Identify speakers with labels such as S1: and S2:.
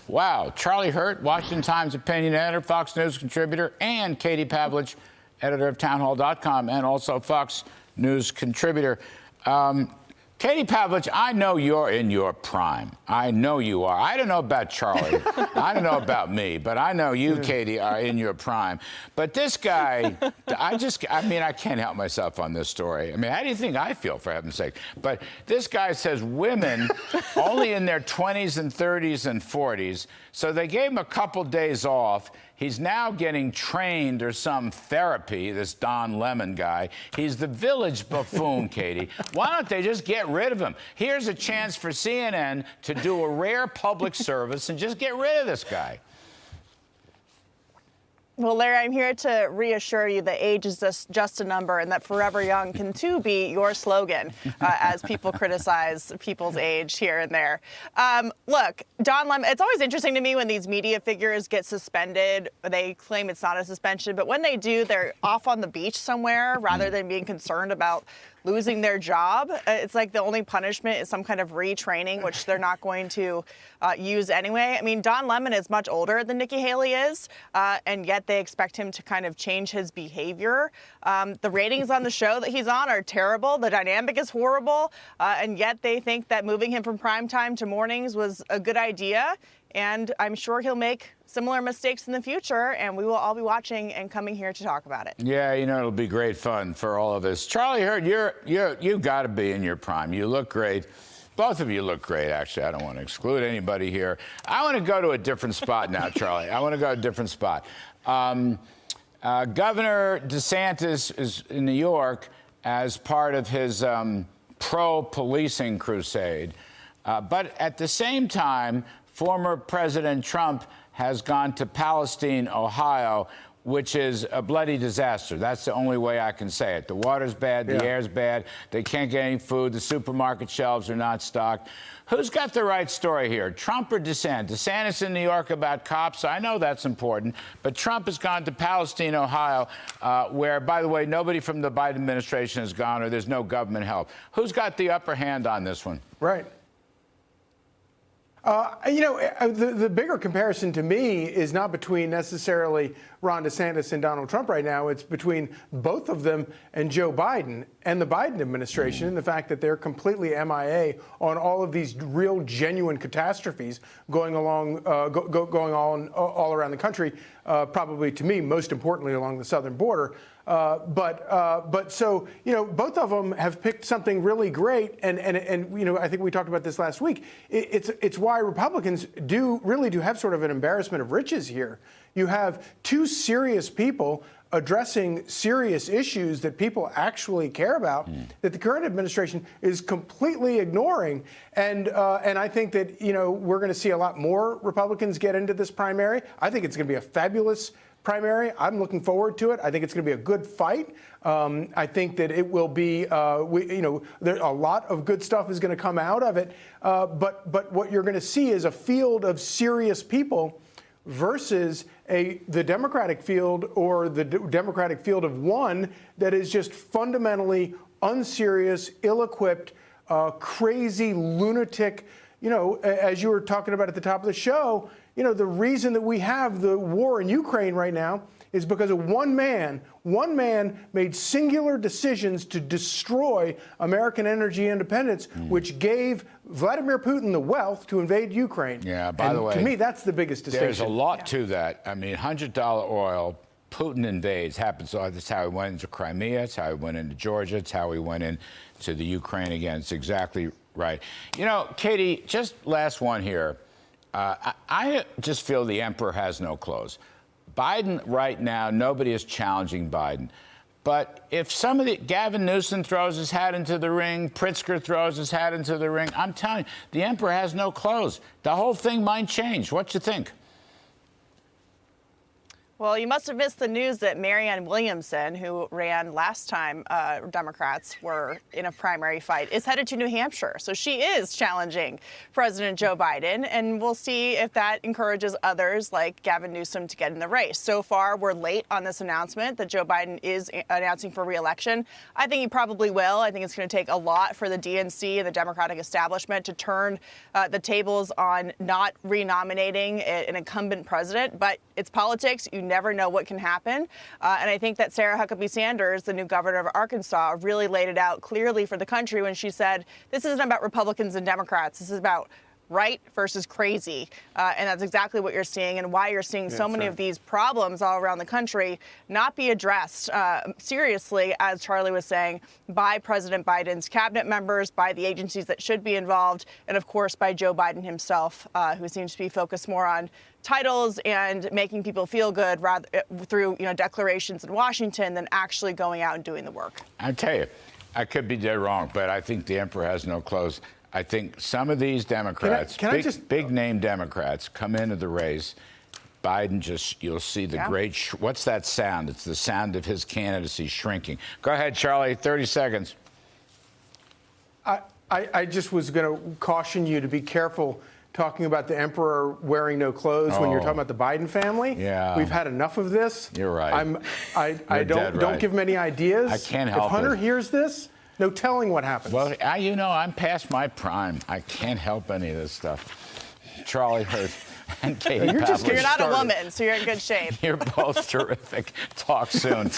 S1: Wow, Charlie Hurt, Washington Times opinion editor, Fox News contributor, and Katie Pavlich, editor of townhall.com, and also Fox News contributor. Katie Pavlich, I know you're in your prime. I know you are. I don't know about Charlie. I don't know about me, but I know you, Katie, are in your prime. But this guy, I mean, I can't help myself on this story. I mean, how do you think I feel, for heaven's sake? But this guy says women only in their 20s and 30s and 40s, so they gave him a couple days off. He's now getting trained or some therapy, this Don Lemon guy. He's the village buffoon, Katie. Why don't they just get rid of him? Here's a chance for CNN to do a rare public service and just get rid of this guy.
S2: Well, Larry, I'm here to reassure you that age is just a number and that forever young can too be your slogan as people criticize people's age here and there. Look, Don Lemon, it's always interesting to me when these media figures get suspended. They claim it's not a suspension, but when they do, they're off on the beach somewhere rather than being concerned about losing their job. It's like the only punishment is some kind of retraining, which they're not going to use anyway. I mean, Don Lemon is much older than Nikki Haley is, and yet they expect him to kind of change his behavior. The ratings on the show that he's on are terrible. The dynamic is horrible, and yet they think that moving him from primetime to mornings was a good idea. And I'm sure he'll make similar mistakes in the future, and we will all be watching and coming here to talk about it.
S1: Yeah, you know, it'll be great fun for all of us. Charlie Hurt, you've got to be in your prime. You look great. Both of you look great, actually. I don't want to exclude anybody here. I want to go to a different spot now, Charlie. I want to go to a different spot. Governor DeSantis is in New York as part of his pro-policing crusade. But at the same time, former President Trump has gone to Palestine, Ohio, which is a bloody disaster. That's the only way I can say it. The water's bad, the air's bad, they can't get any food, the supermarket shelves are not stocked. Who's got the right story here, Trump or DeSantis? DeSantis in New York about cops, I know that's important, but Trump has gone to Palestine, Ohio, where, by the way, nobody from the Biden administration has gone, or there's no government help. Who's got the upper hand on this one?
S3: Right. You know, the bigger comparison to me is not between necessarily Ron DeSantis and Donald Trump right now. It's between both of them and Joe Biden and the Biden administration, and the fact that they're completely MIA on all of these real, genuine catastrophes going on all around the country. Probably, to me, most importantly, along the southern border. But so, you know, both of them have picked something really great, and you know, I think we talked about this last week. It's why Republicans really do have sort of an embarrassment of riches here. You have two serious people addressing serious issues that people actually care about, that the current administration is completely ignoring. And I think that, you know, we're going to see a lot more Republicans get into this primary. I think it's going to be a fabulous primary. I'm looking forward to it. I think it's going to be a good fight. I think that it will be, you know, a lot of good stuff is going to come out of it. But what you're going to see is a field of serious people versus the Democratic field, or the Democratic field of one that is just fundamentally unserious, ill-equipped, crazy, lunatic. You know, as you were talking about at the top of the show, you know, the reason that we have the war in Ukraine right now is because of one man. One man made singular decisions to destroy American energy independence, which gave Vladimir Putin the wealth to invade Ukraine.
S1: Yeah, by the way,
S3: to me, that's the biggest distinction.
S1: There's a lot to that. I mean, $100 oil, Putin invades, happens. That's how he went into Crimea. It's how he went into Georgia. It's how he went into the Ukraine again. It's exactly right. You know, Katie, just last one here. I just feel the emperor has no clothes. Biden right now, nobody is challenging Biden. But if Gavin Newsom throws his hat into the ring, Pritzker throws his hat into the ring, I'm telling you, the emperor has no clothes. The whole thing might change. What you think?
S2: Well, you must have missed the news that Marianne Williamson, who ran last time Democrats were in a primary fight, is headed to New Hampshire. So she is challenging President Joe Biden, and we'll see if that encourages others like Gavin Newsom to get in the race. So far, we're late on this announcement that Joe Biden is announcing for re-election. I think he probably will. I think it's going to take a lot for the DNC and the Democratic establishment to turn the tables on not renominating an incumbent president, but it's politics. You never know what can happen. And I think that Sarah Huckabee Sanders, the new governor of Arkansas, really laid it out clearly for the country when she said, this isn't about Republicans and Democrats. This is about right versus crazy. And that's exactly what you're seeing and why you're seeing so many of these problems all around the country not be addressed seriously, as Charlie was saying, by President Biden's cabinet members, by the agencies that should be involved, and of course by Joe Biden himself, who seems to be focused more on titles and making people feel good rather through declarations in Washington than actually going out and doing the work.
S1: I tell you, I could be dead wrong, but I think the emperor has no clothes. I think some of these Democrats, big name Democrats, come into the race. Biden you'll see the great, what's that sound? It's the sound of his candidacy shrinking. Go ahead, Charlie, 30 seconds.
S3: I just was going to caution you to be careful talking about the emperor wearing no clothes when you're talking about the Biden family.
S1: Yeah.
S3: We've had enough of this.
S1: You're right.
S3: Don't give him any ideas.
S1: I can't help
S3: it. If Hunter
S1: it.
S3: hears this, no telling what happens.
S1: Well, I'm past my prime. I can't help any of this stuff. Charlie Hurt and Katie Pavlich.
S2: You're not a woman, so you're in good shape.
S1: You're both terrific. Talk soon.